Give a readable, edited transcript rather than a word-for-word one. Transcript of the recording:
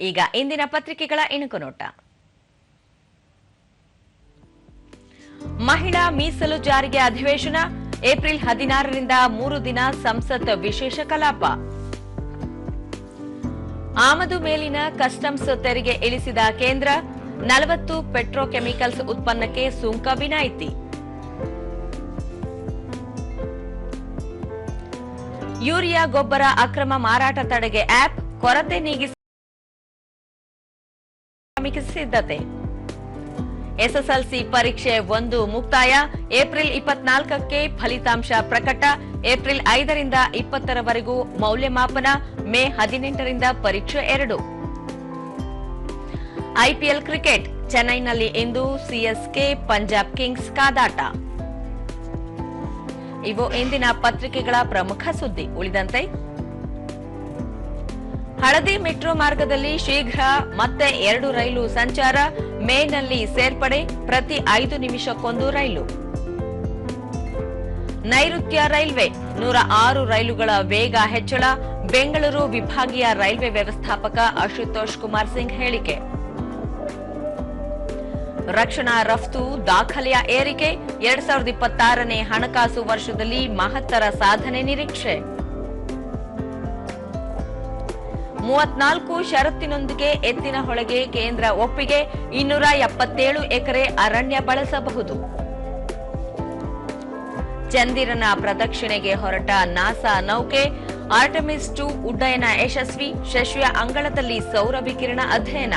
ಈಗ ಇಂದಿನ ಪತ್ರಿಕೆಗಳ ಇಣುಕು ನೋಟ. ಮಹಿಳಾ ಮೀಸಲು ಜಾರಿಗೆ ಅಧಿವೇಶನ ಏಪ್ರಿಲ್ 16ರಿಂದ 3 ದಿನ ಸಂಸತ್ ವಿಶೇಷ ಕಲಾಪ. ಆಮದು ಮೇಲಿನ ಕಸ್ಟಮ್ಸ್ ತೆರಿಗೆ ಇಳಿಸಿದ ಕೇಂದ್ರ, 40 ಪೆಟ್ರೋಕೆಮಿಕಲ್ಸ್ ಉತ್ಪನ್ನಕ್ಕೆ ಸುಂಕ ವಿನಾಯಿತಿ. ಯೂರಿಯಾ ಗೊಬ್ಬರ ಅಕ್ರಮ ಮಾರಾಟ ತಡೆಗೆ ಆಪ್, ಕೊರತೆ ನೀಗಿಸಿ ಸಿದ್ಧತೆ. ಎಸ್ಎಸ್ಎಲ್ಸಿ ಪರೀಕ್ಷೆ 1 ಮುಕ್ತಾಯ, ಏಪ್ರಿಲ್ 24ಕ್ಕೆ ಫಲಿತಾಂಶ ಪ್ರಕಟ. ಏಪ್ರಿಲ್ 5ರಿಂದ 20ರವರೆಗೂ ಮೌಲ್ಯಮಾಪನ, ಮೇ 18ರಿಂದ ಪರೀಕ್ಷೆ 2. ಐಪಿಎಲ್ ಕ್ರಿಕೆಟ್, ಚೆನ್ನೈನಲ್ಲಿ ಇಂದು ಸಿಎಸ್ಕೆ ಪಂಜಾಬ್ ಕಿಂಗ್ಸ್ ಕಾದಾಟ. ಇವು ಇಂದಿನ ಪತ್ರಿಕೆಗಳ ಪ್ರಮುಖ ಸುದ್ದಿ. ಉಳಿದಂತೆ ಹಳದಿ ಮೆಟ್ರೋ ಮಾರ್ಗದಲ್ಲಿ ಶೀಘ್ರ ಮತ್ತೆ 2 ರೈಲು ಸಂಚಾರ, ಮೇನಲ್ಲಿ ಸೇರ್ಪಡೆ, ಪ್ರತಿ 5 ನಿಮಿಷಕ್ಕೊಂದು ರೈಲು. ನೈಋತ್ಯ ರೈಲ್ವೆ 106 ರೈಲುಗಳ ವೇಗ ಹೆಚ್ಚಳ, ಬೆಂಗಳೂರು ವಿಭಾಗೀಯ ರೈಲ್ವೆ ವ್ಯವಸ್ಥಾಪಕ ಅಶುತೋಷ್ ಕುಮಾರ್ ಸಿಂಗ್ ಹೇಳಿಕೆ. ರಕ್ಷಣಾ ರಫ್ತು ದಾಖಲೆಯ ಏರಿಕೆ, 2026ನೇ ಹಣಕಾಸು ವರ್ಷದಲ್ಲಿ ಮಹತ್ತರ ಸಾಧನೆ ನಿರೀಕ್ಷೆ. 34 ಷರತ್ತಿನೊಂದಿಗೆ ಎತ್ತಿನಹೊಳೆಗೆ ಕೇಂದ್ರ ಒಪ್ಪಿಗೆ, 277 ಎಕರೆ ಅರಣ್ಯ ಬಳಸಬಹುದು. ಚಂದಿರನ ಪ್ರದಕ್ಷಿಣೆಗೆ ಹೊರಟ ನಾಸಾ ನೌಕೆ, ಆರ್ಟೆಮಿಸ್ 2 ಉಡ್ಡಯನ ಯಶಸ್ವಿ, ಶಶಿಯ ಅಂಗಳದಲ್ಲಿ ಸೌರ ವಿಕಿರಣ ಅಧ್ಯಯನ.